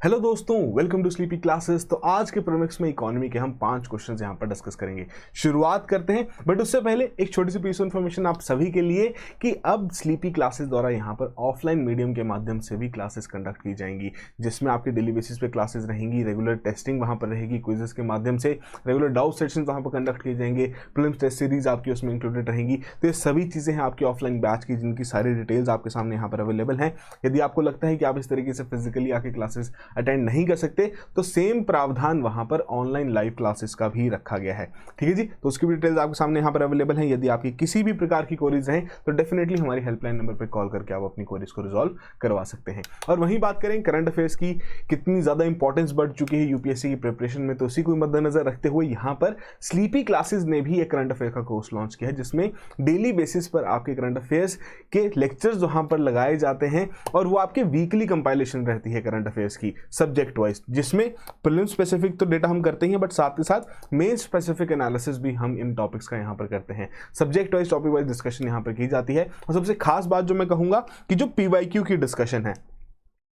Hello दोस्तों, welcome to sleepy classes. तो आज के प्रीमिक्स में इकोनॉमी के हम 5 क्वेश्चंस यहाँ पर डिस्कस करेंगे। शुरुआत करते हैं, बट उससे पहले एक छोटी सी पीस ऑफ इन्फॉर्मेशन आप सभी के लिए कि अब स्लीपी क्लासेस द्वारा यहाँ पर ऑफलाइन मीडियम के माध्यम से भी क्लासेस कंडक्ट की जाएंगी, जिसमें आपके डेली बेसिस पे क्लासेस रहेंगी, रेगुलर टेस्टिंग वहाँ पर रहेगी, क्विजेस के माध्यम से रेगुलर डाउट सेशंस वहाँ पर कंडक्ट किए जाएंगे, प्रीलिम्स टेस्ट सीरीज आपकी उसमें इंक्लूडेड रहेंगी। तो ये सभी चीज़ें हैं आपकी ऑफलाइन बैच की, जिनकी सारी डिटेल्स आपके सामने यहाँ पर अवेलेबल हैं। यदि आपको लगता है कि आप इस तरीके से फिजिकली आके क्लासेस अटेंड नहीं कर सकते तो सेम प्रावधान वहां पर ऑनलाइन लाइव क्लासेस का भी रखा गया है। ठीक है जी, तो उसकी भी डिटेल्स आपके सामने यहां पर अवेलेबल हैं। यदि आपकी किसी भी प्रकार की क्वेरीज हैं तो डेफिनेटली हमारी हेल्पलाइन नंबर पर कॉल करके आप अपनी क्वेरीज को रिजॉल्व करवा सकते हैं। और वहीं बात करें करंट अफेयर्स की, कितनी ज्यादा इंपॉर्टेंस बढ़ चुकी है यूपीएससी की प्रिपरेशन में, तो उसी को मद्देनजर रखते हुए यहाँ पर स्लीपी क्लासेस ने भी एक करंट अफेयर का कोर्स लॉन्च किया है, जिसमें डेली बेसिस पर आपके करंट अफेयर्स के लेक्चर्स वहां पर लगाए जाते हैं और वो आपके वीकली कंपाइलेशन रहती है करंट अफेयर्स की सब्जेक्ट वाइज, जिसमें प्रीलिम स्पेसिफिक तो डेटा हम करते ही हैं, बट साथ के साथ मेन स्पेसिफिक एनालिसिस भी हम इन टॉपिक्स का यहां पर करते हैं। Subject wise topic wise discussion यहां पर की जाती है। और सबसे खास बात जो मैं कहूंगा कि जो पीवाईक्यू की डिस्कशन है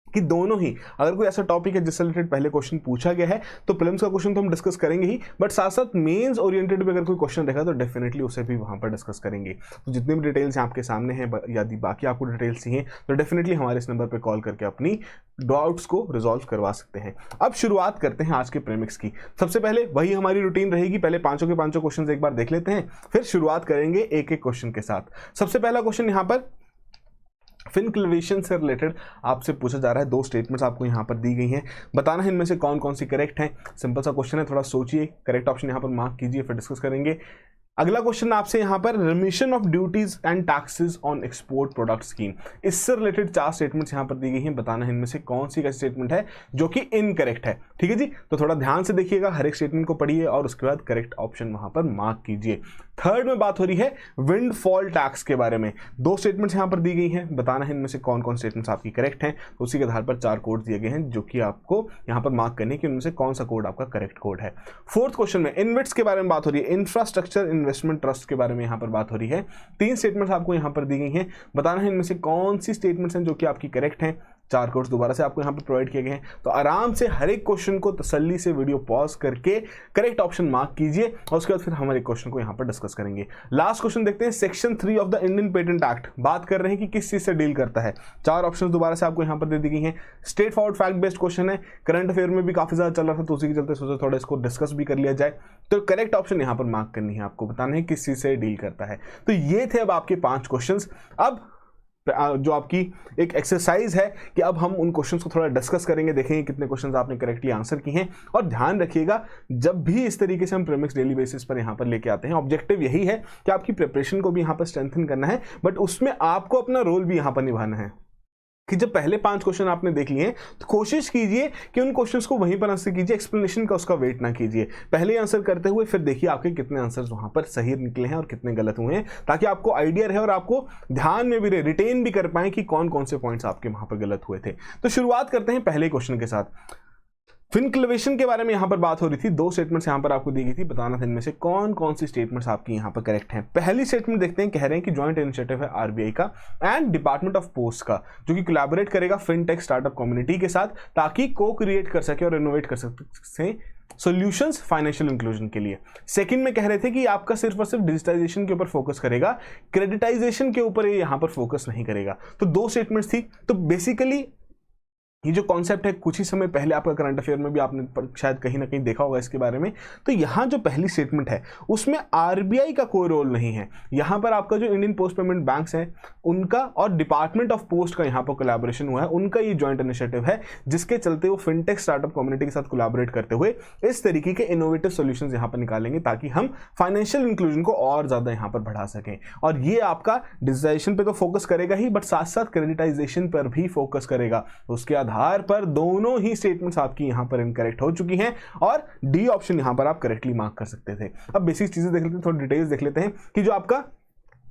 कि दोनों ही, अगर कोई ऐसा टॉपिक है जिससे रिलेटेड पहले क्वेश्चन पूछा गया है तो प्रीलिम्स का क्वेश्चन तो हम डिस्कस करेंगे ही, बट साथ साथ मेंस ओरिएंटेड भी अगर कोई क्वेश्चन रहेगा तो डेफिनेटली उसे भी वहां पर डिस्कस करेंगे। तो जितनी भी डिटेल्स आपके सामने हैं, यदि बाकी आपको डिटेल्स चाहिए तो डेफिनेटली हमारे इस नंबर पर कॉल करके अपनी डाउट्स को रिजॉल्व करवा सकते हैं। अब शुरुआत करते हैं आज के प्रीमिक्स की। सबसे पहले वही हमारी रूटीन रहेगी, पहले पांचों के पांचों क्वेश्चन एक बार देख लेते हैं, फिर शुरुआत करेंगे एक एक क्वेश्चन के साथ। सबसे पहला क्वेश्चन यहाँ पर फिनक्लेवेशन से रिलेटेड आपसे पूछा जा रहा है। 2 स्टेटमेंट्स आपको यहाँ पर दी गई हैं, बताना है इनमें से कौन कौन सी करेक्ट है। सिंपल सा क्वेश्चन है, थोड़ा सोचिए, करेक्ट ऑप्शन यहाँ पर मार्क कीजिए, फिर डिस्कस करेंगे। अगला क्वेश्चन आपसे यहाँ पर remission of duties and taxes on export product scheme, इससे रिलेटेड 4 स्टेटमेंट्स यहाँ पर दी गई हैं, बताना है इनमें से कौन सी का स्टेटमेंट है जो कि इनकरेक्ट है। ठीक है जी, तो थोड़ा ध्यान से देखिएगा, हर एक स्टेटमेंट को पढ़िए और उसके बाद करेक्ट ऑप्शन वहां पर मार्क कीजिए। थर्ड में बात हो रही है विंडफॉल टैक्स के बारे में। 2 स्टेटमेंट्स यहाँ पर दी गई हैं, बताना है इनमें से कौन कौन स्टेटमेंट्स आपकी करेक्ट हैं। तो उसी के आधार पर 4 कोड दिए गए हैं जो कि आपको यहाँ पर मार्क करने कि उनमें से कौन सा कोड आपका करेक्ट कोड है। फोर्थ क्वेश्चन में इन्वेट्स के बारे में बात हो रही है, इंफ्रास्ट्रक्चर इन्वेस्टमेंट ट्रस्ट के बारे में यहाँ पर बात हो रही है। 3 स्टेटमेंट्स आपको यहाँ पर दी गई हैं, बताना है इनमें से कौन सी स्टेटमेंट्स हैं जो कि आपकी करेक्ट हैं। 4 कोड्स दोबारा से आपको यहाँ पर प्रोवाइड किए गए हैं, तो आराम से हर एक क्वेश्चन को तसल्ली से वीडियो पॉज करके करेक्ट ऑप्शन मार्क कीजिए और उसके बाद फिर हमारे क्वेश्चन को यहाँ पर डिस्कस करेंगे। लास्ट क्वेश्चन देखते हैं, section 3 of the Indian patent act बात कर रहे हैं कि किस चीज से डील करता है। 4 ऑप्शन दोबारा से आपको यहाँ पर दे दी गई हैं। Straight forward fact based question है, करंट अफेयर में भी काफी ज्यादा चल रहा था, तो उसी के चलते सोचा थोड़ा इसको डिस्कस भी कर लिया जाए। तो करेक्ट ऑप्शन यहाँ पर मार्क करनी है, आपको बताना है किस चीज से डील करता है। तो ये थे अब आपके 5 क्वेश्चन। अब जो आपकी एक एक्सरसाइज है कि अब हम उन क्वेश्चंस को थोड़ा डिस्कस करेंगे, देखेंगे कितने क्वेश्चंस आपने करेक्टली आंसर किए हैं। और ध्यान रखिएगा, जब भी इस तरीके से हम प्रीमिक्स डेली बेसिस पर यहाँ पर लेके आते हैं, ऑब्जेक्टिव यही है कि आपकी प्रिपरेशन को भी यहाँ पर स्ट्रेंथन करना है, बट उसमें आपको अपना रोल भी यहाँ पर निभाना है। कि जब पहले 5 क्वेश्चन आपने देख लिए हैं तो कोशिश कीजिए कि उन क्वेश्चंस को वहीं पर आंसर कीजिए, एक्सप्लेनेशन का उसका वेट ना कीजिए। पहले ही आंसर करते हुए फिर देखिए आपके कितने आंसर्स वहां पर सही निकले हैं और कितने गलत हुए हैं, ताकि आपको आइडिया रहे और आपको ध्यान में भी रहे, रिटेन भी कर पाए कि कौन कौन से पॉइंट्स आपके वहां पर गलत हुए थे। तो शुरुआत करते हैं पहले क्वेश्चन के साथ। फिनक्लेवेशन के बारे में यहां पर बात हो रही थी, 2 स्टेटमेंट्स यहां पर आपको दी गई थी, बताना था इनमें से कौन कौन सी स्टेटमेंट्स आपकी यहां पर करेक्ट हैं। पहली स्टेटमेंट देखते हैं, कह रहे हैं कि जॉइंट इनिशिएटिव है आरबीआई का एंड डिपार्टमेंट ऑफ पोस्ट का, जो कि कोलैबोरेट करेगा फिनटेक स्टार्टअप कम्युनिटी के साथ, ताकि को क्रिएट कर सके और इनोवेट कर सके सॉल्यूशंस फाइनेंशियल इंक्लूजन के लिए। सेकंड में कह रहे थे कि आपका सिर्फ और सिर्फ डिजिटाइजेशन के ऊपर फोकस करेगा, क्रेडिटाइजेशन के ऊपर ये यहां पर फोकस नहीं करेगा। तो 2 स्टेटमेंट्स थी। तो बेसिकली ये जो कॉन्सेप्ट है कुछ ही समय पहले आपका करंट अफेयर में भी आपने शायद कहीं ना कहीं देखा होगा इसके बारे में। तो यहाँ जो पहली स्टेटमेंट है उसमें आरबीआई का कोई रोल नहीं है। यहाँ पर आपका जो इंडियन पोस्ट पेमेंट बैंक्स है उनका और डिपार्टमेंट ऑफ पोस्ट का यहाँ पर कोलैबोरेशन हुआ है, उनका ये जॉइंट इनिशिएटिव है, जिसके चलते वो फिनटेक स्टार्टअप कम्युनिटी के साथ कोलैबोरेट करते हुए इस तरीके के इनोवेटिव सॉल्यूशंस यहाँ पर निकालेंगे, ताकि हम फाइनेंशियल इंक्लूजन को और ज्यादा यहाँ पर बढ़ा सकें। और ये आपका डिजिटाइजेशन पे तो फोकस करेगा ही, बट साथ साथ क्रेडिटाइजेशन पर भी फोकस करेगा। उसके आधार पर दोनों ही स्टेटमेंट्स आपकी यहां पर इनकरेक्ट हो चुकी हैं और डी ऑप्शन यहां पर आप करेक्टली मार्क कर सकते थे। अब बेसिक चीजें देख लेते हैं, थोड़ी डिटेल्स देख लेते हैं कि जो आपका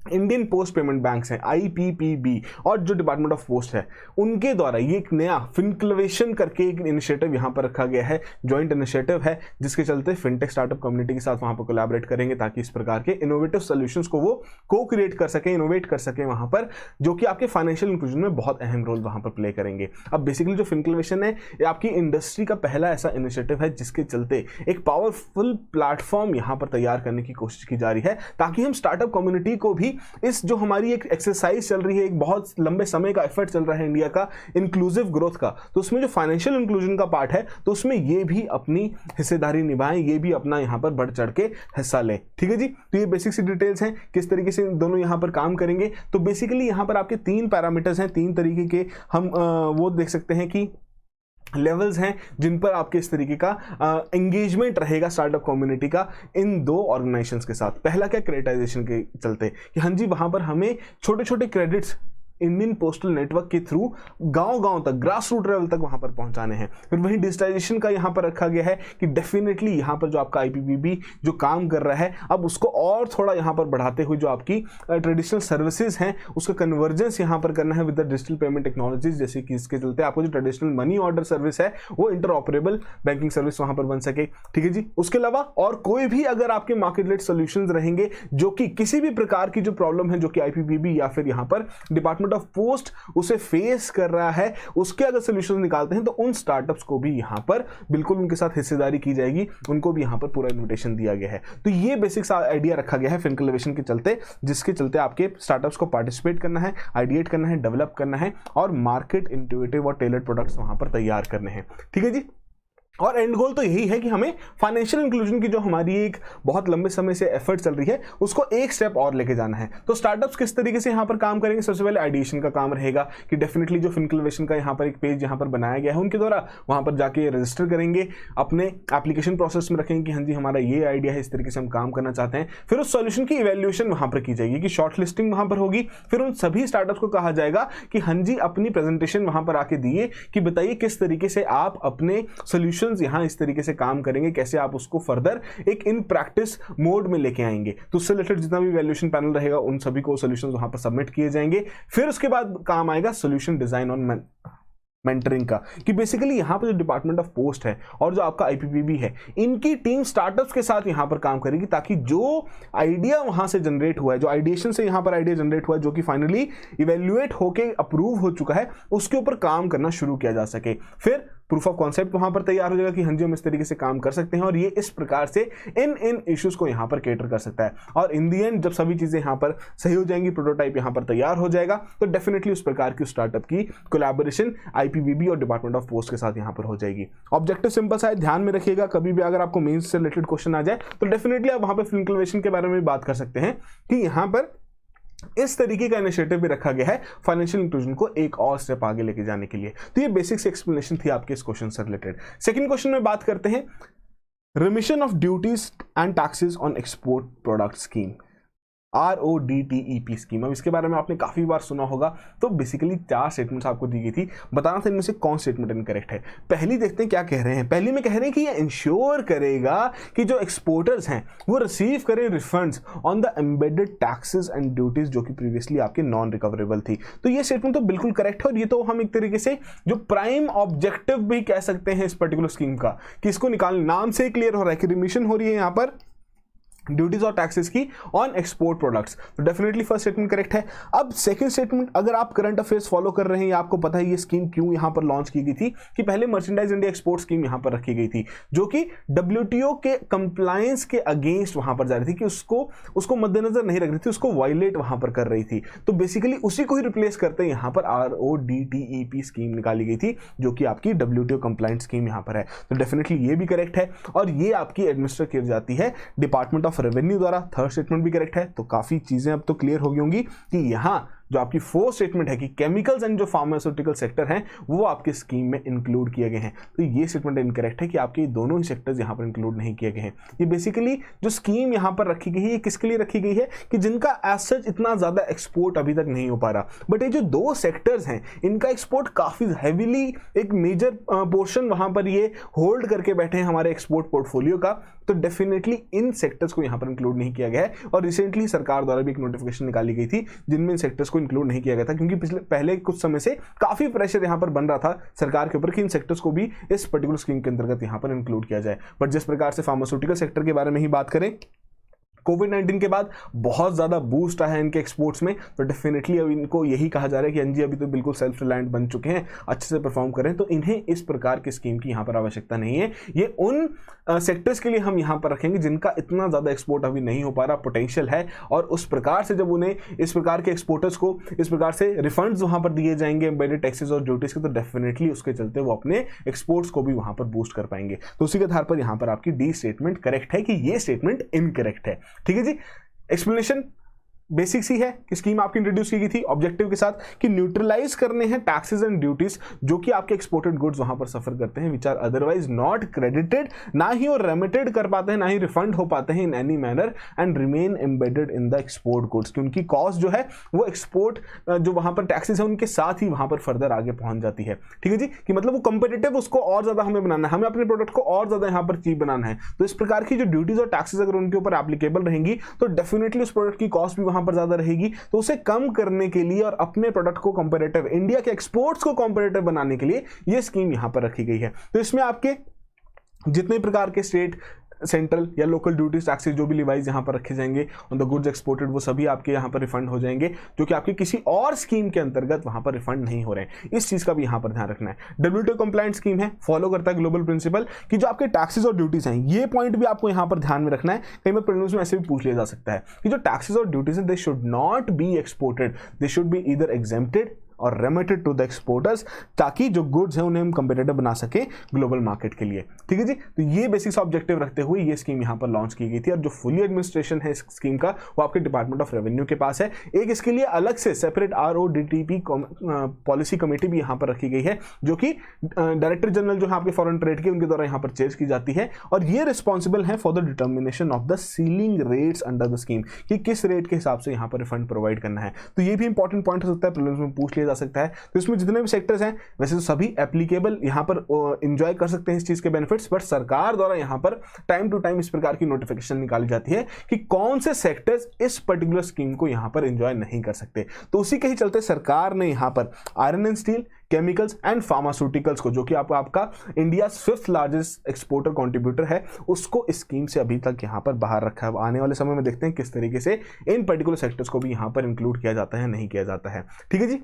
इंडियन पोस्ट पेमेंट बैंक्स हैं आईपीपीबी और जो डिपार्टमेंट ऑफ पोस्ट है उनके द्वारा ये एक नया फिनक्लेवेशन करके एक इनिशिएटिव यहाँ पर रखा गया है, जॉइंट इनिशिएटिव है, जिसके चलते फिनटेक स्टार्टअप कम्युनिटी के साथ वहाँ पर कोलैबोरेट करेंगे ताकि इस प्रकार के इनोवेटिव सॉल्यूशंस को वो को क्रिएट कर सकें, इनोवेट कर सकें वहाँ पर, जो कि आपके फाइनेंशियल इंक्लूजन में बहुत अहम रोल वहाँ पर प्ले करेंगे। अब बेसिकली जो फिनक्लेवेशन है ये आपकी इंडस्ट्री का पहला ऐसा इनिशिएटिव है जिसके चलते एक पावरफुल प्लेटफॉर्म यहाँ पर तैयार करने की कोशिश की जा रही है ताकि हम स्टार्टअप कम्युनिटी को भी इस जो हमारी एक एक्सरसाइज चल रही है, एक बहुत लंबे समय का एफर्ट चल रहा है इंडिया का इंक्लूसिव ग्रोथ का, तो उसमें जो फाइनेंशियल इंक्लूजन का पार्ट है तो उसमें ये भी अपनी हिस्सेदारी निभाएं, ये भी अपना यहाँ पर बढ़ चढ़ के हिस्सा लें। ठीक है जी, तो ये बेसिक सी डिटेल्स हैं किस तरीके से दोनों यहाँ पर काम करेंगे। तो बेसिकली यहाँ पर आपके 3 पैरामीटर्स हैं, 3 तरीके के हम वो देख सकते हैं कि लेवल्स हैं जिन पर आपके इस तरीके का एंगेजमेंट रहेगा स्टार्टअप कम्युनिटी का इन 2 ऑर्गेनाइजेशंस के साथ। पहला क्या, क्रेडिटाइजेशन के चलते कि हाँ जी वहां पर हमें छोटे छोटे क्रेडिट्स इंडियन पोस्टल नेटवर्क के थ्रू गांव-गांव तक, ग्रास रूट लेवल तक वहां पर पहुंचाने हैं। फिर वहीं डिजिटाइजेशन का यहां पर रखा गया है कि डेफिनेटली यहां पर जो आपका आईपीपीबी जो काम कर रहा है अब उसको और थोड़ा यहां पर बढ़ाते हुए जो आपकी ट्रेडिशनल सर्विसेज हैं उसका कन्वर्जेंस यहां पर करना है with the digital payment technologies, जैसे कि इसके चलते आपको जो ट्रेडिशनल मनी ऑर्डर सर्विस है वो इंटरऑपरेबल बैंकिंग सर्विस वहां पर बन सके। ठीक है जी, उसके अलावा और कोई भी अगर आपके मार्केट लेड सोल्यूशंस रहेंगे जो कि किसी भी प्रकार की जो प्रॉब्लम है जो कि आईपीपीबी या फिर यहां पर डिपार्टमेंट ऑफ पोस्ट उसे फेस कर रहा है, उसके अगर सॉल्यूशन निकालते हैं तो उन स्टार्टअप्स को भी यहां पर बिल्कुल उनके साथ हिस्सेदारी की जाएगी, उनको भी यहां पर पूरा इन्विटेशन दिया गया है। तो ये बेसिक आइडिया रखा गया है फिनक्लेवेशन के चलते, जिसके चलते आपके स्टार्टअप्स को पार्टिसिपेट करना है, आइडिएट करना है, डेवलप करना है और मार्केट इंट्यूटिव और टेलर्ड प्रोडक्ट्स वहां पर तैयार करने हैं। ठीक है जी, और एंड गोल तो यही है कि हमें फाइनेंशियल इंक्लूजन की जो हमारी एक बहुत लंबे समय से एफर्ट चल रही है उसको एक स्टेप और लेके जाना है। तो स्टार्टअप्स किस तरीके से यहाँ पर काम करेंगे, सबसे पहले आइडिएशन का काम रहेगा कि डेफिनेटली जो फिनक्लेवेशन का यहाँ पर एक पेज यहाँ पर बनाया गया है उनके द्वारा वहाँ पर जाके रजिस्टर करेंगे, अपने एप्लीकेशन प्रोसेस में रखेंगे कि हाँ जी हमारा ये आइडिया है, इस तरीके से हम काम करना चाहते हैं। फिर उस सॉल्यूशन की इवैल्यूएशन वहाँ पर की जाएगी कि शॉर्ट लिस्टिंग वहाँ पर होगी। फिर उन सभी स्टार्टअप्स को कहा जाएगा कि हाँ जी अपनी प्रेजेंटेशन वहाँ पर आके दिए कि बताइए किस तरीके से आप अपने सोल्यूशंस यहाँ इस तरीके से काम करेंगे, कैसे आप उसको फर्दर एक इन प्रैक्टिस मोड में लेके आएंगे। तो उससे रिलेटेड जितना भी वैल्यूएशन पैनल रहेगा उन सभी को सॉल्यूशंस वहां पर सबमिट किए जाएंगे। फिर उसके बाद काम आएगा सॉल्यूशन डिजाइन ऑन मेंटरिंग का, कि बेसिकली यहां पर जो डिपार्टमेंट ऑफ पोस्ट है और जो आपका आईपीपीबी है इनकी टीम स्टार्टअप्स के साथ यहां पर काम करेगी ताकि जो आइडिया वहां से जनरेट हुआ है, जो आइडिएशन से यहां पर आइडिया जनरेट हुआ है, जो कि फाइनली इवैल्यूएट होके अप्रूव हो चुका है, उसके ऊपर काम करना शुरू किया जा सके। फिर प्रूफ ऑफ कॉन्सेप्ट वहां पर तैयार हो जाएगा कि हाँ जी हम इस तरीके से काम कर सकते हैं और ये इस प्रकार से इन इश्यूज को यहां पर केटर कर सकता है। और इन दी एंड जब सभी चीजें यहां पर सही हो जाएंगी, प्रोटोटाइप यहां पर तैयार हो जाएगा, तो डेफिनेटली उस प्रकार की स्टार्टअप की कोलैबोरेशन आईपीपीबी और डिपार्टमेंट ऑफ पोस्ट के साथ यहां पर हो जाएगी। ऑब्जेक्टिव सिंपल सा है, ध्यान में रखिएगा, कभी भी अगर आपको मेंस से रिलेटेड क्वेश्चन आ जाए तो डेफिनेटली आप वहां पर फिनक्लेवेशन के बारे में बात कर सकते हैं कि यहां पर इस तरीके का इनिशिएटिव भी रखा गया है फाइनेंशियल इंक्लूजन को एक और स्टेप आगे लेके जाने के लिए। तो ये बेसिक सी एक्सप्लेनेशन थी आपके इस क्वेश्चन से रिलेटेड। सेकंड क्वेश्चन में बात करते हैं remission of duties and taxes on export product scheme, RODTEP scheme. अब इसके बारे में आपने काफी बार सुना होगा। तो बेसिकली 4 स्टेटमेंट्स आपको दी गई थी, बताना था इनमें से कौन स्टेटमेंट इनकरेक्ट है। पहली देखते हैं क्या कह रहे हैं। पहली में कह रहे हैं कि ये इंश्योर करेगा कि जो एक्सपोर्टर्स हैं वो रिसीव करें refunds on the embedded taxes and duties जो कि प्रीवियसली आपके नॉन रिकवरेबल थी। तो ये स्टेटमेंट तो बिल्कुल करेक्ट है और ये तो हम एक तरीके से जो प्राइम ऑब्जेक्टिव भी कह सकते हैं इस पर्टिकुलर स्कीम का, कि इसको निकालने, नाम से क्लियर हो रहा है कि रिमिशन हो रही है यहाँ पर ड्यूटीज और टैक्सेस की ऑन एक्सपोर्ट प्रोडक्ट्स। तो डेफिनेटली फर्स्ट स्टेटमेंट करेक्ट है। अब सेकंड स्टेटमेंट, अगर आप करंट अफेयर्स फॉलो कर रहे हैं या आपको पता है ये स्कीम क्यों यहां पर लॉन्च की गई थी, कि पहले मर्चेंडाइज इंडिया एक्सपोर्ट स्कीम यहां पर रखी गई थी जो कि WTO के कंप्लायंस के अगेंस्ट वहां पर जा रही थी, कि उसको मद्देनजर नहीं रख रही थी, उसको वायलेट वहां पर कर रही थी। तो बेसिकली उसी को ही रिप्लेस करते यहां पर RODTEP स्कीम निकाली गई थी जो कि आपकी WTO कंप्लायंट स्कीम यहां पर है। तो डेफिनेटली ये भी करेक्ट है और ये आपकी एडमिनिस्टर की जाती है डिपार्टमेंट ऑफ रेवेन्यू द्वारा। थर्ड स्टेटमेंट भी करेक्ट है। तो काफी चीजें अब तो क्लियर हो गई होंगी कि यहां जो आपकी फोर्थ स्टेटमेंट है कि केमिकल्स एंड जो फार्मास्यूटिकल सेक्टर हैं वो आपके स्कीम में इंक्लूड किए गए हैं, तो ये स्टेटमेंट इनकरेक्ट है कि आपके दोनों ही सेक्टर्स यहाँ पर इंक्लूड नहीं किए गए हैं। ये बेसिकली जो स्कीम यहाँ पर रखी गई है ये किसके लिए रखी गई है कि जिनका एज सच इतना ज्यादा एक्सपोर्ट अभी तक नहीं हो पा रहा, बट ये जो दो सेक्टर्स हैं इनका एक्सपोर्ट काफी हैवीली एक मेजर पोर्शन वहां पर ये होल्ड करके बैठे हैं हमारे एक्सपोर्ट पोर्टफोलियो का, तो डेफिनेटली इन सेक्टर्स को यहाँ पर इंक्लूड नहीं किया गया है। और रिसेंटली सरकार द्वारा भी एक नोटिफिकेशन निकाली गई थी जिनमें इन सेक्टर्स को इंक्लूड नहीं किया गया था, क्योंकि पहले कुछ समय से काफी प्रेशर यहाँ पर बन रहा था सरकार के ऊपर कि इन सेक्टर्स को भी इस पर्टिकुलर स्कीम के अंतर्गत यहाँ पर इंक्लूड किया जाए। बट जिस प्रकार से फार्मास्यूटिकल सेक्टर के बारे में ही बात करें, कोविड-19 के बाद बहुत ज़्यादा बूस्ट आया है इनके एक्सपोर्ट्स में, तो डेफिनेटली अब इनको यही कहा जा रहा है कि एनजी अभी तो बिल्कुल सेल्फ रिलायंट बन चुके हैं, अच्छे से परफॉर्म करें, तो इन्हें इस प्रकार की स्कीम की यहाँ पर आवश्यकता नहीं है। ये उन सेक्टर्स के लिए हम यहाँ पर रखेंगे जिनका इतना ज़्यादा एक्सपोर्ट अभी नहीं हो पा रहा, पोटेंशियल है, और उस प्रकार से जब उन्हें इस प्रकार के एक्सपोर्टर्स को इस प्रकार से रिफंड्स वहाँ पर दिए जाएंगे एम्बेडेड टैक्सेस और ड्यूटीज़ के, तो डेफिनेटली उसके चलते वो अपने एक्सपोर्ट्स को भी वहाँ पर बूस्ट कर पाएंगे। तो उसी के आधार पर यहाँ पर आपकी डी स्टेटमेंट करेक्ट है कि ये स्टेटमेंट इनकरेक्ट है। ठीक है जी, एक्सप्लेनेशन बेसिक सी है कि स्कीम आपकी इंट्रोड्यूस की गई थी ऑब्जेक्टिव के साथ कि न्यूट्रलाइज करने हैं टैक्सेस एंड ड्यूटीज जो कि आपके एक्सपोर्टेड गुड्स वहां पर सफर करते हैं, which are otherwise not credited, ना ही वो रेमिटेड कर पाते हैं, ना ही रिफंड हो पाते हैं in any manner, and remain embedded in the export goods, कि उनकी कॉस्ट जो है वो एक्सपोर्ट जो वहां पर टैक्सेस है उनके साथ ही वहां पर फर्दर आगे पहुंच जाती है। ठीक है जी, कि मतलब वो कंपेटिटिव उसको और ज्यादा हमें बनाना है, हमें अपने प्रोडक्ट को और ज्यादा यहाँ पर चीप बनाना है, तो इस प्रकार की जो ड्यूटीज और टैक्सेस अगर उनके ऊपर एप्लीकेबल रहेंगी तो डेफिनेटली उस प्रोडक्ट की कॉस्ट भी वहां पर ज्यादा रहेगी, तो उसे कम करने के लिए और अपने प्रोडक्ट को कंपैरेटिव, इंडिया के एक्सपोर्ट्स को कंपैरेटिव बनाने के लिए यह स्कीम यहां पर रखी गई है। तो इसमें आपके जितने प्रकार के स्टेट, सेंट्रल या लोकल ड्यूटीज टैक्सेस जो भी लिवाइज यहाँ पर रखे जाएंगे ऑन द गुड्स एक्सपोर्टेड, वो सभी आपके यहाँ पर रिफंड हो जाएंगे, जो कि आपके किसी और स्कीम के अंतर्गत वहाँ पर रिफंड नहीं हो रहे हैं। इस चीज़ का भी यहाँ पर ध्यान रखना है। डब्ल्यूटीओ कंप्लायंट स्कीम है, फॉलो करता है ग्लोबल प्रिंसिपल कि जो आपके टैक्सेस और ड्यूटीज हैं, ये पॉइंट भी आपको यहाँ पर ध्यान में रखना है। कई बार प्रीलिम्स में ऐसे भी पूछ लिया जा सकता है कि जो टैक्सेस और ड्यूटीज हैं they should not be exported, they should be either exempted और रेमिटेड टू द एक्सपोर्टर्स, ताकि जो गुड्स हैं उन्हें हम कंपेटिटिव बना सके ग्लोबल मार्केट के लिए। ठीक है जी, तो ये बेसिक सा ऑब्जेक्टिव रखते हुए ये स्कीम यहाँ पर लॉन्च की गई थी, और जो फुली एडमिनिस्ट्रेशन है इस स्कीम का वो आपके डिपार्टमेंट ऑफ रेवेन्यू के पास है। एक इसके लिए अलग से सेपरेट RODTP पॉलिसी कमेटी भी यहाँ पर रखी गई है, जो कि डायरेक्टर जनरल जो है आपके फॉरेन ट्रेड के, उनके द्वारा यहाँ पर चेयर की जाती है, और ये रिस्पॉन्सिबल है for the determination of the ceiling rates under the scheme, कि किस रेट के हिसाब से यहाँ पर रिफंड प्रोवाइड करना है। तो ये भी इंपॉर्टेंट पॉइंट हो सकता है, प्रीलिम्स में पूछ लिया जा सकता है। तो इसमें जितने भी सेक्टर्स हैं वैसे तो सभी एप्लीकेबल यहाँ पर एंजॉय कर सकते हैं इस चीज के बेनिफिट्स, बट सरकार द्वारा यहाँ पर टाइम टू टाइम इस प्रकार की नोटिफिकेशन निकाली जाती है कि कौन से सेक्टर्स इस पर्टिकुलर स्कीम को यहाँ पर एंजॉय नहीं कर सकते। तो उसी के ही चलते सरकार ने यहाँ पर iron and steel, chemicals and pharmaceuticals को, जो कि आपका India 5th largest exporter contributor है, उसको इस स्कीम से अभी तक यहाँ पर बाहर रखा है। आने वाले समय में देखते हैं किस तरीके से इन पर्टिकुलर सेक्टर्स को भी यहाँ पर इंक्लूड किया जाता है, नहीं किया जाता है। ठीक है जी,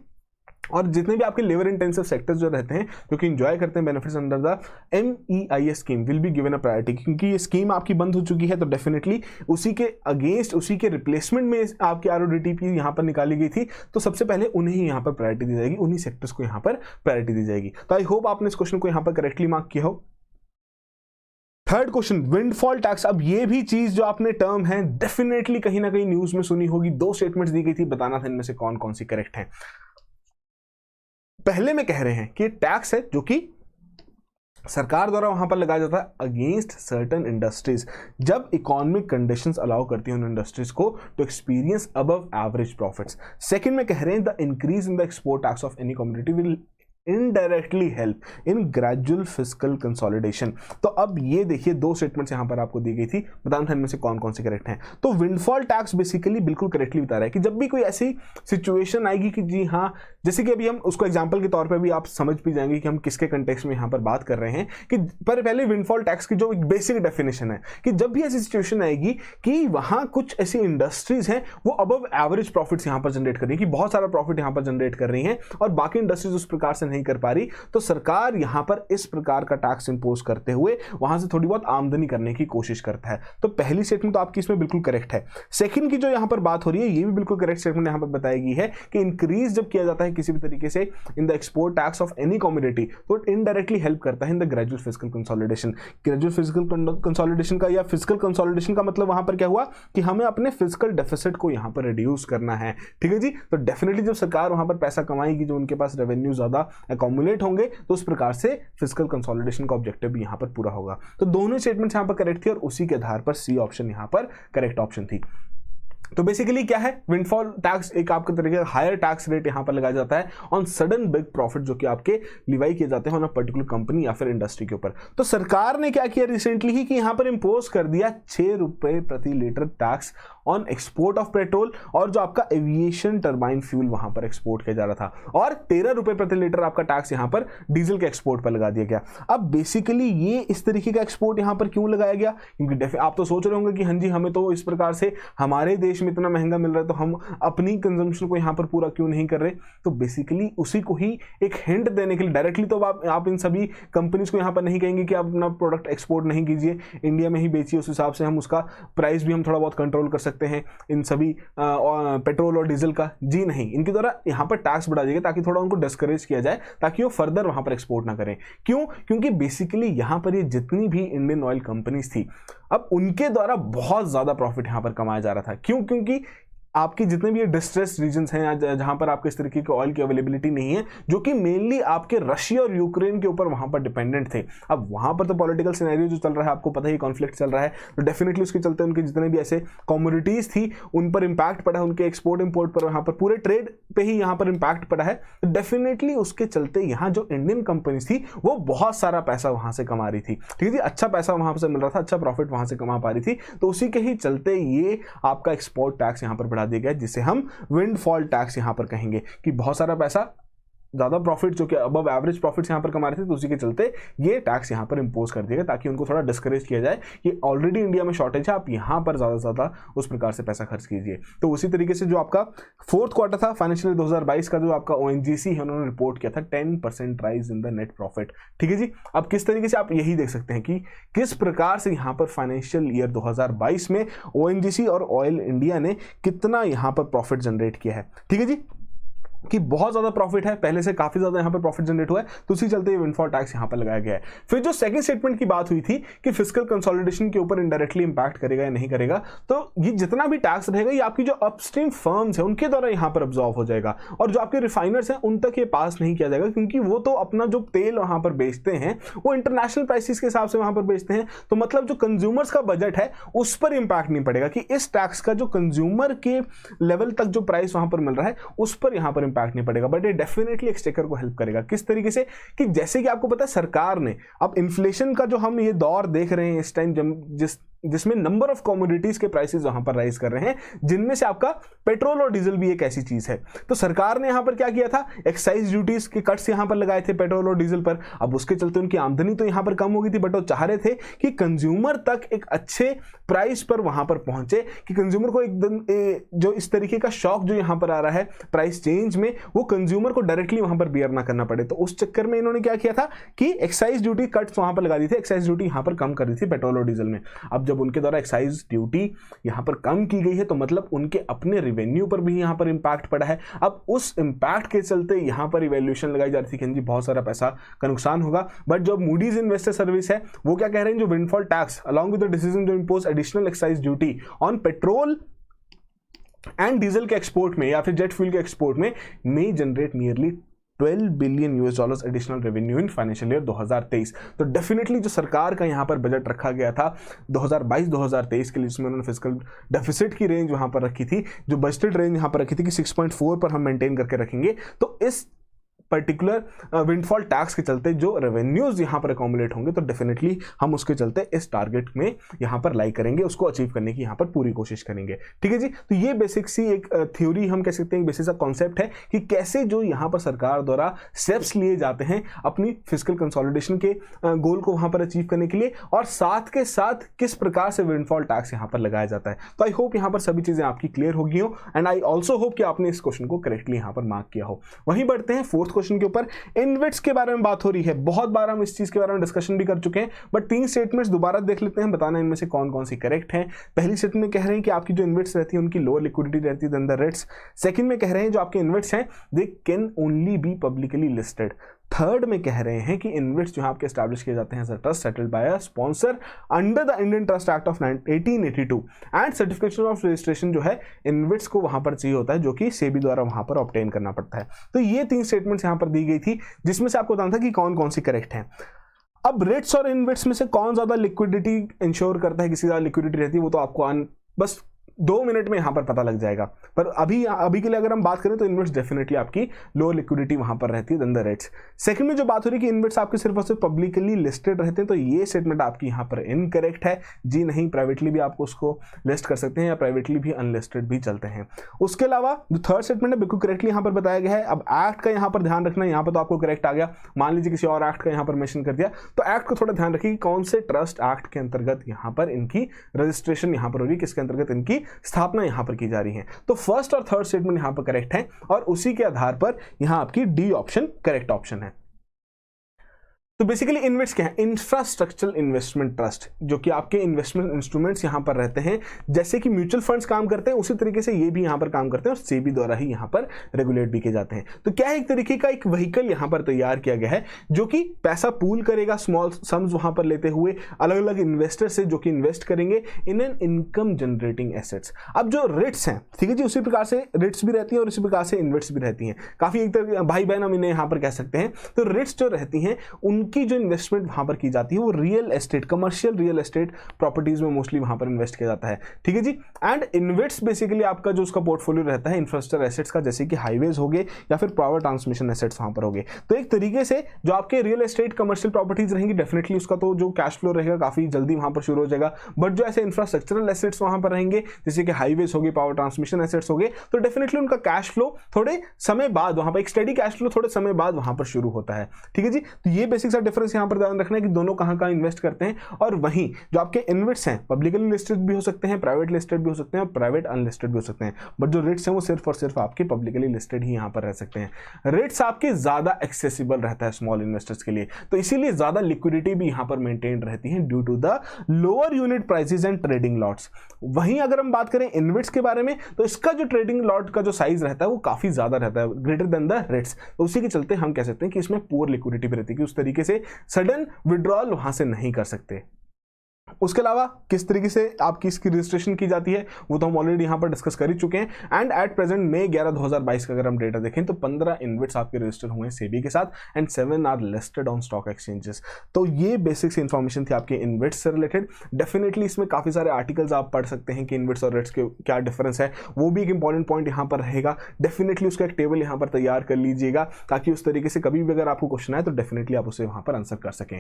और जितने भी आपके लेबर इंटेंसिव सेक्टर्स जो रहते हैं जो कि एंजॉय करते हैं benefits under the MEIS scheme will be given a priority, क्योंकि ये स्कीम आपकी बंद हो चुकी है, तो डेफिनेटली उसी के अगेंस्ट, उसी के रिप्लेसमेंट में आपकी RODTP यहाँ पर निकाली गई थी, तो सबसे पहले उन्हें ही यहाँ पर प्रायोरिटी दी जाएगी, उन्हीं सेक्टर्स को यहाँ पर प्रायोरिटी दी जाएगी। तो आई होप आपने इस क्वेश्चन को यहाँ पर करेक्टली मार्क किया हो। Third question, windfall tax. अब ये भी चीज जो आपने टर्म है डेफिनेटली कहीं ना कहीं न्यूज में सुनी होगी, 2 स्टेटमेंट्स दी गई थी, बताना था इनमें से कौन कौन सी करेक्ट है। पहले में कह रहे हैं कि टैक्स है जो कि सरकार द्वारा वहां पर लगाया जाता है अगेंस्ट सर्टेन इंडस्ट्रीज, जब इकोनॉमिक कंडीशंस अलाउ करती हैं उन इंडस्ट्रीज को to experience above average profits. Second में कह रहे हैं the increase in the export tax of any community will indirectly help in gradual fiscal consolidation. तो अब ये देखिए 2 स्टेटमेंट्स यहां पर आपको दी गई थी, बताना था इनमें से कौन कौन से करेक्ट हैं। तो विंडफॉल टैक्स बेसिकली बिल्कुल करेक्टली बता रहा है कि जब भी कोई ऐसी सिचुएशन आएगी कि जी हाँ, जैसे कि अभी हम उसको एग्जांपल के तौर पे भी आप समझ भी जाएंगे कि हम किसके कंटेक्स्ट में यहाँ पर बात कर रहे हैं, कि पर पहले विंडफॉल टैक्स की जो एक बेसिक डेफिनेशन है कि जब भी ऐसी सिचुएशन आएगी कि वहाँ कुछ ऐसी इंडस्ट्रीज हैं वो अबव एवरेज प्रॉफिट्स यहाँ पर जनरेट कर रही है, कि बहुत सारा प्रॉफिट यहाँ पर जनरेट कर रही हैं और बाकी इंडस्ट्रीज उस प्रकार से नहीं कर पा रही, तो सरकार यहां पर इस प्रकार का टैक्स इंपोज करते हुए वहां से थोड़ी बहुत आमदनी करने की कोशिश करता है। तो पहली स्टेटमेंट तो आपकी इसमें बिल्कुल करेक्ट है। सेकंड की जो यहां पर बात हो रही है, ये भी बिल्कुल करेक्ट स्टेटमेंट यहां पर बताई गई है कि इंक्रीज जब किया जाता है किसी भी तरीके से इन the export tax of any commodity, तो इट इनडायरेक्टली हेल्प करता है in the gradual physical consolidation. Gradual physical consolidation का या फिजिकल कंसोलिडेशन का मतलब वहां पर क्या हुआ कि हमें अपने फिजिकल डेफिसिट को यहां पर रिड्यूस करना है। ठीक है जी, तो डेफिनेटली जब सरकार वहां पर पैसा कमाएगी, जो उनके पास रेवेन्यू ज्यादा अकोमुलेट होंगे, तो उस प्रकार से फिजिकल कंसोलिडेशन का ऑब्जेक्टिव भी यहां पर पूरा होगा। तो दोनों स्टेटमेंट्स यहां पर करेक्ट थी और उसी के आधार पर सी ऑप्शन यहां पर करेक्ट ऑप्शन थी। तो बेसिकली क्या है, विंडफॉल टैक्स एक आपके तरीके का हायर टैक्स रेट यहां पर लगाया जाता है ऑन सडन बिग प्रॉफिट जो कि आपके लिवाई किए जाते हैं ऑन अ पर्टिकुलर कंपनी या फिर इंडस्ट्री के ऊपर। तो सरकार ने क्या किया रिसेंटली ही कि यहां पर इंपोज कर दिया 6 रुपए प्रति litre tax on export of petrol और जो आपका एविएशन टर्बाइन फ्यूल वहां पर एक्सपोर्ट किया जा रहा था, और 13 रुपए प्रति लीटर आपका टैक्स यहां पर डीजल के एक्सपोर्ट पर लगा दिया गया। अब बेसिकली ये इस तरीके का एक्सपोर्ट यहां पर क्यों लगाया गया, क्योंकि आप तो सोच रहे होंगे कि हाँ जी हमें तो इस प्रकार से हमारे देश में इतना महंगा मिल रहा है तो हम अपनी कंजम्पशन को यहां पर पूरा क्यों नहीं कर रहे। तो बेसिकली उसी को ही एक हिंट देने के लिए डायरेक्टली तो आप इन सभी कंपनीज को यहां पर नहीं कहेंगे कि आप अपना प्रोडक्ट एक्सपोर्ट नहीं कीजिए, इंडिया में ही बेचिए, उस हिसाब से हम उसका प्राइस भी हम थोड़ा बहुत कंट्रोल कर सकते हैं इन सभी पेट्रोल और डीजल का। जी नहीं, इनके द्वारा यहां पर टैक्स बढ़ा जाएगा ताकि थोड़ा उनको डिस्करेज किया जाए, ताकि वो फर्दर वहां पर एक्सपोर्ट ना करें। क्यों, क्योंकि बेसिकली यहां पर ये जितनी भी इंडियन ऑयल कंपनीज थी, अब उनके द्वारा बहुत ज्यादा प्रॉफिट यहां पर कमाया जा रहा था। क्यों, क्योंकि आपकी जितने भी डिस्ट्रेस रीजन्स हैं जहां पर आपके इस तरीके के ऑयल की अवेलेबिलिटी नहीं है, जो कि मेनली आपके रशिया और यूक्रेन के ऊपर वहां पर डिपेंडेंट थे। अब वहां पर तो पॉलिटिकल सिनेरियो जो चल रहा है आपको पता ही, कॉन्फ्लिक्ट चल रहा है, तो डेफिनेटली उसके चलते उनके जितने भी ऐसे कमोडिटीज थी उन पर इंपैक्ट पड़ा है, उनके एक्सपोर्ट इंपोर्ट पर, वहां पर पूरे ट्रेड पे ही यहां पर इंपैक्ट पड़ा है। तो डेफिनेटली उसके चलते यहां जो इंडियन कंपनीज थी वो बहुत सारा पैसा वहां से कमा रही थी। ठीक है जी, अच्छा पैसा वहां से मिल रहा था, अच्छा प्रॉफिट वहां से कमा पा रही थी। तो उसी के ही चलते ये आपका एक्सपोर्ट टैक्स यहां पर बढ़ा दिया गया, जिसे हम विंडफॉल टैक्स यहां पर कहेंगे कि बहुत सारा पैसा, ज्यादा प्रॉफिट जो कि अबव एवरेज प्रॉफिट्स यहां पर कमा रहे थे, तो उसी के चलते ये टैक्स यहां पर इंपोज कर दिया ताकि उनको थोड़ा डिस्करेज किया जाए कि ऑलरेडी इंडिया में शॉर्टेज है, आप यहां पर ज्यादा से ज्यादा उस प्रकार से पैसा खर्च कीजिए। तो उसी तरीके से जो आपका फोर्थ क्वार्टर था फाइनेंशियल 2022 का, जो आपका ONGC है उन्होंने रिपोर्ट किया था 10% rise in the net profit. ठीक है जी, अब किस तरीके से आप यही देख सकते हैं कि किस प्रकार से यहां पर फाइनेंशियल ईयर 2022 में ONGC और ऑयल इंडिया ने कितना यहां पर प्रॉफिट जनरेट किया है। ठीक है जी, कि बहुत ज्यादा प्रॉफिट है, पहले से काफी ज्यादा यहां पर प्रॉफिट जनरेट हुआ है, तो उसी चलते विंडफॉल टैक्स यहां पर लगाया गया है। फिर जो सेकंड स्टेटमेंट की बात हुई थी कि फिस्कल कंसोलिडेशन के ऊपर इनडायरेक्टली इंपैक्ट करेगा या नहीं करेगा, तो ये जितना भी टैक्स रहेगा ये आपकी जो अपस्ट्रीम फर्म्स है उनके द्वारा यहां पर अब्जॉर्व हो जाएगा, और जो आपके रिफाइनर्स हैं उन तक ये पास नहीं किया जाएगा, क्योंकि वो तो अपना जो तेल वहां पर बेचते हैं वो इंटरनेशनल प्राइसेस के हिसाब से वहां पर बेचते हैं। तो मतलब जो कंज्यूमर्स का बजट है उस पर इंपैक्ट नहीं पड़ेगा कि इस टैक्स का जो कंज्यूमर के लेवल तक जो प्राइस वहां पर मिल रहा है उस पर यहां पर इंपैक्ट नहीं पड़ेगा। बट डेफिनेटली एक्सचेकर को हेल्प करेगा। किस तरीके से, कि जैसे कि आपको पता है सरकार ने अब इन्फ्लेशन का जो हम ये दौर देख रहे हैं इस टाइम, जिसमें नंबर ऑफ कमोडिटीज के प्राइसेस वहां पर राइज कर रहे हैं, जिनमें से आपका पेट्रोल और डीजल भी एक ऐसी चीज है। तो सरकार ने यहां पर क्या किया था, एक्साइज ड्यूटीज के कट्स यहां पर लगाए थे पेट्रोल और डीजल पर। अब उसके चलते उनकी आमदनी तो यहां पर कम हो गई थी, बट वो चाह रहे थे कि कंज्यूमर तक एक अच्छे प्राइस पर वहां पर पहुंचे, कि कंज्यूमर को एकदम जो इस तरीके का शॉक जो यहां पर आ रहा है प्राइस चेंज में, वो कंज्यूमर को डायरेक्टली वहां पर बियर ना करना पड़े। तो उस चक्कर में इन्होंने क्या किया था कि एक्साइज ड्यूटी कट्स वहां पर लगा दी थी, एक्साइज ड्यूटी यहां पर कम कर दी थी पेट्रोल और डीजल में। अब जब उनके द्वारा एक्साइज ड्यूटी यहां पर कम की गई है, तो मतलब उनके अपने रेवेन्यू पर भी यहां पर इंपैक्ट पड़ा है। अब उस इंपैक्ट के चलते यहां पर इवैल्यूएशन लगाई जा रही थी कि जी बहुत सारा पैसा का नुकसान होगा। बट जो मूडीज इन्वेस्टर सर्विस है वो क्या कह रहे हैं, जो windfall tax along with the decision to impose additional excise duty on petrol and diesel के एक्सपोर्ट में या फिर जेट फ्यूल के एक्सपोर्ट में may generate nearly $12 billion additional revenue in financial year 2023। तो डेफिनेटली जो सरकार का यहां पर बजट रखा गया था 2022-2023 के लिए, जिसमें उन्होंने फिस्कल डेफिसिट की रेंज वहां पर रखी थी, जो बजटेड रेंज यहां पर रखी थी कि 6.4 पर हम मेंटेन करके रखेंगे। तो इस पर्टिकुलर विंडफॉल टैक्स के चलते जो रेवेन्यूज यहां पर अकोमुलेट होंगे, तो डेफिनेटली हम उसके चलते इस टारगेट में यहां पर लाई करेंगे, उसको अचीव करने की यहां पर पूरी कोशिश करेंगे। ठीक है जी, तो ये बेसिक सी एक थ्योरी हम कह सकते हैं, बेसिक सा कॉन्सेप्ट है कि कैसे जो यहां पर सरकार द्वारा स्टेप्स लिए जाते हैं अपनी फिस्कल कंसोलिडेशन के गोल को वहां पर अचीव करने के लिए, और साथ के साथ किस प्रकार से विंडफॉल टैक्स यहां पर लगाया जाता है। तो आई होप यहां पर सभी चीजें आपकी क्लियर होगी हो, एंड आई ऑल्सो होप कि आपने इस क्वेश्चन को करेक्टली यहां पर मार्क किया हो। वहीं बढ़ते हैं फोर्थ क्वेश्चन के ऊपर इनविट्स के बारे में बात हो रही है। बहुत बार हम इस चीज के बारे में डिस्कशन भी कर चुके हैं, बट 3 स्टेटमेंट्स दोबारा देख लेते हैं, बताना इनमें से कौन कौन सी करेक्ट है। पहली स्टेटमेंट में कह रहे हैं कि आपकी जो इनविट्स रहती है उनकी लोअर लिक्विडिटी रहती है देन द रेट्स। सेकंड में कह रहे हैं जो आपके इनविट्स हैं they can only be publicly listed. Third में कह रहे हैं कि इनविट्स जो आपके एस्टैब्लिश किए जाते हैं as a trust settled by a sponsor under the Indian Trust Act of 1882 and certification of registration जो है इनविट्स को वहां पर चाहिए होता है, जो कि सेबी द्वारा वहां पर ऑब्टेन करना पड़ता है। तो ये 3 स्टेटमेंट्स यहां पर दी गई थी, जिसमें से आपको बताना था कि कौन कौन सी करेक्ट है। अब रेट्स और इनविट्स में से कौन ज्यादा लिक्विडिटी इंश्योर करता है, किसी ज्यादा लिक्विडिटी रहती है, वो तो आपको बस 2 मिनट में यहां पर पता लग जाएगा। पर अभी के लिए अगर हम बात करें तो इनविट्स डेफिनेटली आपकी लो लिक्विडिटी वहां पर रहती है देन द रेट्स। सेकंड में जो बात हो रही है कि इनविट्स आपके सिर्फ और सिर्फ पब्लिकली लिस्टेड रहते हैं, तो ये स्टेटमेंट आपकी यहां पर इनकरेक्ट है। जी नहीं, प्राइवेटली भी आपको उसको लिस्ट कर सकते हैं या प्राइवेटली भी अनलिस्टेड भी चलते हैं। उसके अलावा जो थर्ड स्टेटमेंट है बिल्कुल करेक्टली यहां पर बताया गया है। अब एक्ट का यहां पर ध्यान रखना, यहां पर तो आपको करेक्ट आ गया, मान लीजिए किसी और एक्ट का यहां पर मेंशन कर दिया, तो एक्ट को थोड़ा ध्यान रखिए कि कौन से ट्रस्ट एक्ट के अंतर्गत यहां पर इनकी रजिस्ट्रेशन यहां पर हो रही है, किसके अंतर्गत इनकी स्थापना यहां पर की जा रही है। तो फर्स्ट और थर्ड स्टेटमेंट यहां पर करेक्ट है और उसी के आधार पर यहां आपकी डी ऑप्शन करेक्ट ऑप्शन है। तो बेसिकली इन्वेस्ट क्या है, इंफ्रास्ट्रक्चरल इन्वेस्टमेंट ट्रस्ट, जो कि आपके इन्वेस्टमेंट इंस्ट्रूमेंट्स यहां पर रहते हैं, जैसे कि म्यूचुअल फंड्स काम करते हैं उसी तरीके से ये भी यहां पर काम करते हैं और सेबी द्वारा ही यहां पर रेगुलेट भी किए जाते हैं। तो क्या है, एक तरीके का एक व्हीकल यहां पर तैयार किया गया है जो कि पैसा पूल करेगा, स्मॉल सम्स वहां पर लेते हुए अलग अलग इन्वेस्टर से, जो कि इन्वेस्ट करेंगे in an income generating assets. अब जो रेट्स हैं, ठीक है जी, उसी प्रकार से रेट्स भी रहती हैं और उसी प्रकार से इन्वेस्ट भी रहती हैं, काफी एक तरह भाई बहन हम इन्हें यहां पर कह सकते हैं। तो रेट्स जो रहती हैं की जो इन्वेस्टमेंट वहां पर की जाती है वो real estate, commercial real estate properties में मोस्टली वहां पर इन्वेस्ट किया जाता है, ठीक है जी। एंड इन्वेस्ट बेसिकली आपका जो उसका पोर्टफोलियो रहता है इंफ्रास्ट्रक्चर एसेट्स का, जैसे कि हाईवेज हो गए या फिर पावर ट्रांसमिशन एसेट्स वहां पर हो गए। तो एक तरीके से जो आपके रियल एस्टेट कमर्शियल प्रॉपर्टीज रहेंगी, डेफिनेटली उसका तो जो कैश फ्लो रहेगा काफी जल्दी वहां पर शुरू हो जाएगा। बट जो ऐसे इंफ्रास्ट्रक्चरल एसेट्स वहां पर रहेंगे, जैसे कि हाईवेज हो गए, पावर ट्रांसमिशन एसेट्स हो गए, तो डेफिनेटली उनका कैश फ्लो थोड़े समय बाद वहां पर, एक स्टेडी कैश फ्लो थोड़े समय बाद वहां पर शुरू होता है, ठीक है जी। तो ये बेसिक सा डिफरेंस यहां पर ध्यान रखना है कि दोनों कहां इन्वेस्ट करते हैं। और वहीं जो आपके इन्वेस्ट्स हैं पब्लिकली लिस्टेड भी हो सकते हैं, प्राइवेट लिस्टेड भी हो सकते हैं और प्राइवेट अनलिस्टेड भी हो सकते हैं, बट जो रेट्स हैं वो सिर्फ और सिर्फ आपके पब्लिकली लिस्टेड ही यहां पर रह सकते हैं। रेट्स आपके ज्यादा एक्सेसिबल रहता है स्मॉल इन्वेस्टर्स के लिए, तो इसीलिए ज्यादा लिक्विडिटी भी यहां पर मेंटेन रहती है due to the lower unit prices and trading lots. वहीं अगर हम बात करें इन्वेस्ट्स के बारे में, तो इसका जो ट्रेडिंग लॉट का जो साइज रहता है वो काफी ज्यादा रहता है, ग्रेटर देन द रेट्स। तो उसी के चलते हम कह सकते हैं कि इसमें पुअर लिक्विडिटी भी रहती है, कि उस तरीके से सडन विड्रॉल वहां से नहीं कर सकते। उसके अलावा किस तरीके से आपकी इसकी रजिस्ट्रेशन की जाती है वो तो हम ऑलरेडी यहां पर डिस्कस कर ही चुके हैं। एंड एट प्रेजेंट मई 11 2022 का अगर हम डेटा देखें तो 15 इन्वेट्स आपके रजिस्टर हुए हैं सेबी के साथ and 7 are listed on stock exchanges. तो ये बेसिक इंफॉर्मेशन थी आपके इन्वेट्स से रिलेटेड। डेफिनेटली इसमें काफी सारे आर्टिकल्स आप पढ़ सकते हैं कि इन्वेट्स और रेट्स के क्या डिफरेंस है, वो भी एक इंपॉर्टेंट पॉइंट यहां पर रहेगा। डेफिनेटली उसका एक टेबल यहां पर तैयार कर लीजिएगा, ताकि उस तरीके से कभी भी अगर आपको क्वेश्चन आए तो डेफिनेटली आप उसे वहां पर आंसर कर सकें।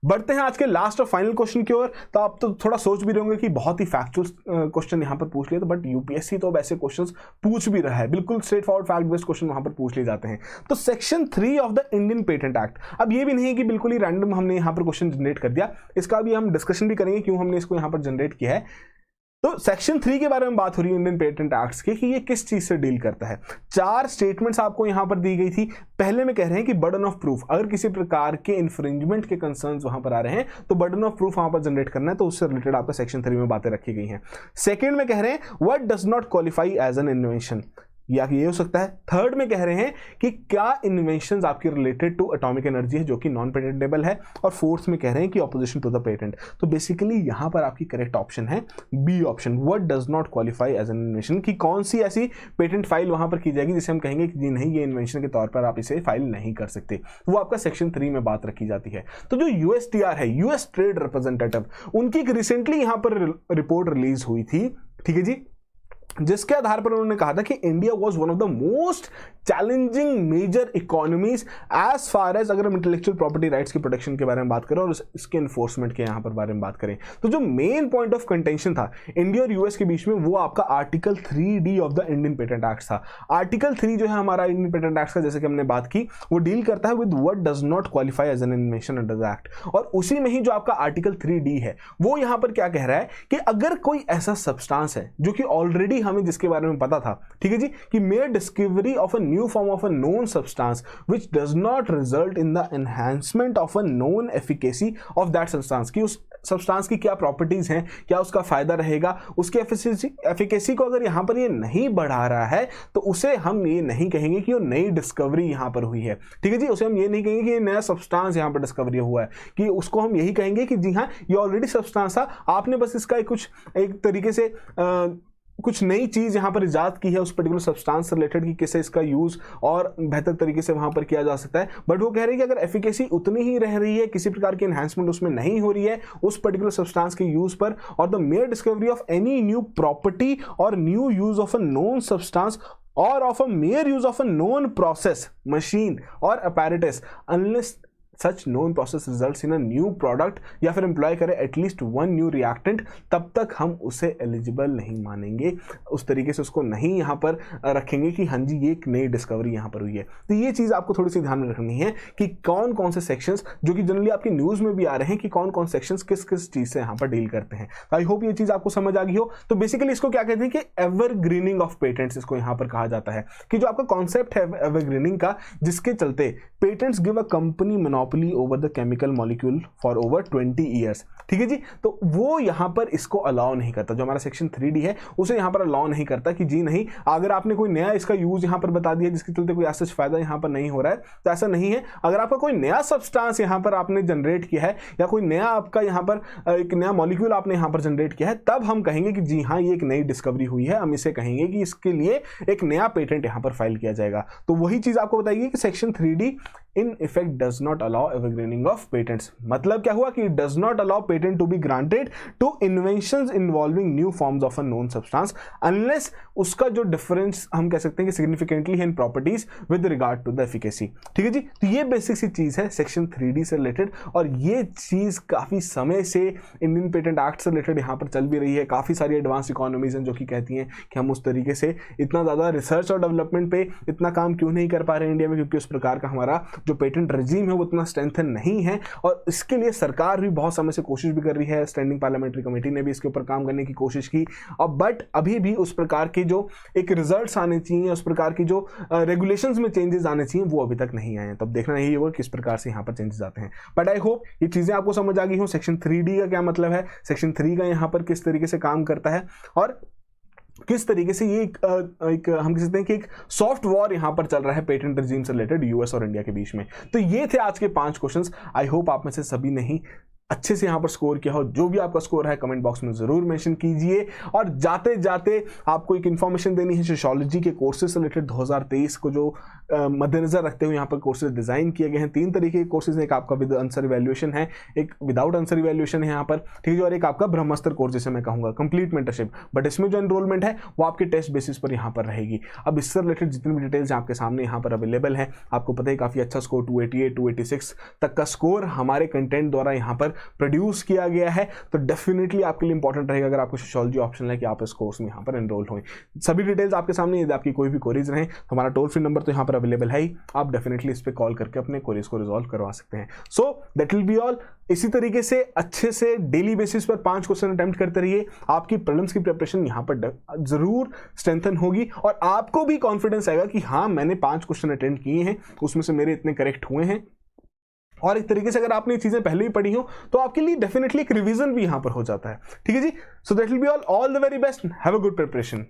बढ़ते हैं आज के लास्ट और फाइनल क्वेश्चन की ओर। तो आप तो थोड़ा सोच भी रहे होंगे कि बहुत ही फैक्चुअल क्वेश्चन यहां पर पूछ लिए, तो बट यूपीएससी तो वैसे क्वेश्चंस पूछ भी रहा है, बिल्कुल straight forward fact based question वहां पर पूछ लिए जाते हैं। तो section 3 of the Indian patent act, अब ये भी नहीं है कि बिल्कुल ही रैंडम हमने यहां पर क्वेश्चन जनरेट कर दिया, इसका भी हम डिस्कशन भी करेंगे क्यों हमने इसको यहां पर जनरेट किया है। तो सेक्शन 3 के बारे में बात हो रही है इंडियन पेटेंट एक्ट्स के, कि ये किस चीज से डील करता है। 4 स्टेटमेंट्स आपको यहां पर दी गई थी। पहले में कह रहे हैं कि बर्डन ऑफ प्रूफ, अगर किसी प्रकार के इन्फ्रिंजमेंट के कंसर्न्स वहां पर आ रहे हैं तो बर्डन ऑफ प्रूफ वहां पर जनरेट करना है, तो उससे रिलेटेड आपका सेक्शन 3 में बातें रखी गई हैं। सेकंड में कह रहे हैं what does not qualify as an invention, या कि ये हो सकता है। थर्ड में कह रहे हैं कि क्या इन्वेंशंस आपकी रिलेटेड टू एटॉमिक एनर्जी है जो कि नॉन पेटेंटेबल है। और फोर्थ में कह रहे हैं कि ऑपोजिशन टू द पेटेंट। तो बेसिकली यहां पर आपकी करेक्ट ऑप्शन है B option, what does not qualify as an invention, कि कौन सी ऐसी पेटेंट फाइल वहां पर की जाएगी जिसे हम कहेंगे कि जी नहीं ये इन्वेंशन के तौर पर आप इसे फाइल नहीं कर सकते, वो आपका सेक्शन 3 में बात रखी जाती है। तो जो यूएसटीआर है, यूएस ट्रेड रिप्रेजेंटेटिव, उनकी एक रिसेंटली यहां पर रिपोर्ट रिलीज हुई थी, ठीक है जी, जिसके आधार पर उन्होंने कहा था कि India was one of the most challenging major economies as far as, अगर हम इंटेलेक्चुअल प्रॉपर्टी राइट्स की प्रोटेक्शन के बारे में बात करें और इसके एनफोर्समेंट के यहां पर बारे में बात करें, तो जो मेन पॉइंट ऑफ कंटेंशन था इंडिया और यूएस के बीच में वो आपका article 3D of the Indian patent act था। आर्टिकल 3 जो है हमारा इंडियन पेटेंट एक्ट का, जैसे कि हमने बात की, वो डील करता है with what does not qualify as an invention under the act. और उसी में ही जो आपका आर्टिकल 3D है वो यहां पर क्या कह रहा है कि अगर कोई ऐसा सब्सटेंस है जो कि ऑलरेडी हमें जिसके बारे में पता था, ठीक है जी, कि mere discovery of a new form of a known substance which does not result in the enhancement of a known efficacy of that substance, कि उस सब्सटेंस की क्या प्रॉपर्टीज हैं, क्या उसका फायदा रहेगा, उसकी एफिकेसी को अगर यहाँ पर ये नहीं बढ़ा रहा है तो उसे हम ये नहीं कहेंगे कि वो नई डिस्कवरी यहाँ पर हुई है, ठीक है जी। उसे हम ये नहीं कहेंगे कि ये नया सब्सटेंस यहाँ पर डिस्कवरी हुआ है, कि उसको हम यही कहेंगे कि जी हाँ ये ऑलरेडी सब्सटेंस था, आपने बस इसका एक तरीके से कुछ नई चीज यहाँ पर इजाद की है उस पर्टिकुलर सब्सटेंस से रिलेटेड, कि कैसे इसका यूज और बेहतर तरीके से वहां पर किया जा सकता है। बट वो कह रहे हैं कि अगर एफिकेसी उतनी ही रह रही है, किसी प्रकार की एनहांसमेंट उसमें नहीं हो रही है उस पर्टिकुलर सब्सटेंस के यूज पर, or the mere discovery of any new property or new use of a known substance or of a mere use of a known process machine or apparatus unless such known process results in a new product या फिर employ करे at least one new reactant, तब तक हम उसे eligible नहीं मानेंगे, उस तरीके से उसको नहीं यहाँ पर रखेंगे कि हाँ जी ये एक नई डिस्कवरी यहाँ पर हुई है। तो ये चीज़ आपको थोड़ी सी ध्यान में रखनी है कि कौन कौन से सेक्शंस जो कि जनरली आपकी न्यूज़ में भी आ रहे हैं कि कौन कौन सेक्शंस किस किस चीज़ से यहाँ पर डील करते हैं। आई होप ये चीज़ आपको समझ आ गई हो। तो बेसिकली इसको क्या कहते हैं कि एवरग्रीनिंग ऑफ पेटेंट्स इसको यहाँ पर कहा जाता है, कि जो आपका कॉन्सेप्ट है एवरग्रीनिंग का, जिसके चलते patents give a company monopoly over the chemical molecule for over 20 years, ठीक है जी। तो वो यहाँ पर इसको अलाउ नहीं करता, जो हमारा सेक्शन 3D है उसे यहाँ पर अलाउ नहीं करता कि जी नहीं, अगर आपने कोई नया इसका यूज यहाँ पर बता दिया जिसके चलते कोई ऐसा फायदा यहाँ पर नहीं हो रहा है तो ऐसा नहीं है। अगर आपका कोई नया सब्सटेंस यहाँ पर आपने जनरेट किया है या कोई नया आपका यहाँ पर एक नया मॉलिक्यूल आपने यहाँ पर जनरेट किया है, तब हम कहेंगे कि जी हाँ ये एक नई डिस्कवरी हुई है, हम इसे कहेंगे कि इसके लिए एक नया पेटेंट यहाँ पर फाइल किया जाएगा। तो वही चीज आपको बताइए कि section 3D in effect does not allow evergreening of patents. मतलब क्या हुआ कि does not allow patent to be granted to inventions involving new forms of a known substance unless उसका जो डिफरेंस हम कह सकते हैं कि सिग्निफिकेंटली है in properties with regard to the efficacy, ठीक है जी। तो ये बेसिक सी चीज है सेक्शन 3D से रिलेटेड, और ये चीज काफी समय से इंडियन पेटेंट एक्ट से रिलेटेड यहाँ पर चल भी रही है। काफी सारी एडवांस इकोनॉमीज हैं जो कि कहती हैं कि हम उस तरीके से इतना ज्यादा रिसर्च और डेवलपमेंट पे इतना काम क्यों नहीं कर पा रहे हैं इंडिया में, क्योंकि उस प्रकार का हमारा जो पेटेंट रजीम है वो उतना स्ट्रेंथन नहीं है। और इसके लिए सरकार भी बहुत समय से कोशिश भी कर रही है, स्टैंडिंग पार्लियामेंट्री कमेटी ने भी इसके ऊपर काम करने की कोशिश की, और बट अभी भी उस प्रकार के जो एक रिजल्ट्स आने चाहिए, उस प्रकार की जो रेगुलेशंस में चेंजेस आने चाहिए वो अभी तक नहीं आए हैं। तब देखना यही होगा किस प्रकार से यहाँ पर चेंजेस आते हैं। बट आई होप ये चीजें आपको समझ आ गई हो, सेक्शन 3D का क्या मतलब है, सेक्शन 3 का यहाँ पर किस तरीके से काम करता है, और किस तरीके से ये एक हम कह सकते हैं कि एक सॉफ्ट वॉर यहां पर चल रहा है पेटेंट रिजीम से रिलेटेड यूएस और इंडिया के बीच में। तो ये थे आज के 5 क्वेश्चंस। आई होप आप में से सभी ने ही अच्छे से यहाँ पर स्कोर किया हो। जो भी आपका स्कोर है कमेंट बॉक्स में जरूर मेंशन कीजिए। और जाते जाते आपको एक इन्फॉर्मेशन देनी है सोशियोलॉजी के कोर्सेज से रिलेटेड 2023 को जो मद्देनजर रखते हुए यहाँ पर कोर्सेज डिजाइन किए गए हैं। 3 तरीके के कोर्सेज, एक आपका विद आंसर इवैल्यूएशन है, एक विदाउट आंसर इवैल्यूएशन है यहाँ पर, ठीक है, और एक आपका ब्रह्मास्त्र कोर्स जिसे मैं कहूँगा कंप्लीट मेंटरशिप। बट इसमें जो एनरोलमेंट है वो आपके टेस्ट बेसिस पर यहाँ पर रहेगी। अब इससे रिलेटेड जितनी भी डिटेल्स आपके सामने यहाँ पर अवेलेबल है, आपको पता है काफी अच्छा स्कोर 288 286 तक का स्कोर हमारे कंटेंट द्वारा यहाँ पर प्रोड्यूस किया गया है। तो डेफिनेटली आपके लिए इंपॉर्टेंट रहेगा अगर आपको सोशियोलॉजी ऑप्शन है कि आप इस कोर्स में यहाँ पर एनरोल हों। सभी डिटेल्स आपके सामने, यदि आपकी कोई भी क्वेरीज रहे तो हमारा टोल फ्री नंबर तो यहाँ पर अवेलेबल है ही, आप डेफिनेटली इस पर कॉल करके अपने क्वेरीज को रिजॉल्व करवा सकते हैं। सो दैट विल बी ऑल। इसी तरीके से अच्छे से डेली बेसिस पर 5 क्वेश्चन अटेम्प्ट करते रहिए। आपकी प्रीलिम्स की प्रिपरेशन यहाँ पर जरूर स्ट्रेंथन होगी और आपको भी कॉन्फिडेंस आएगा कि हाँ मैंने 5 क्वेश्चन अटेम्प्ट किए हैं, उसमें से मेरे इतने करेक्ट हुए हैं। और एक तरीके से अगर आपने ये चीजें पहले ही पढ़ी हो तो आपके लिए डेफिनेटली एक रिवीजन भी यहां पर हो जाता है। ठीक है जी। So that will be all the very best. Have a good preparation.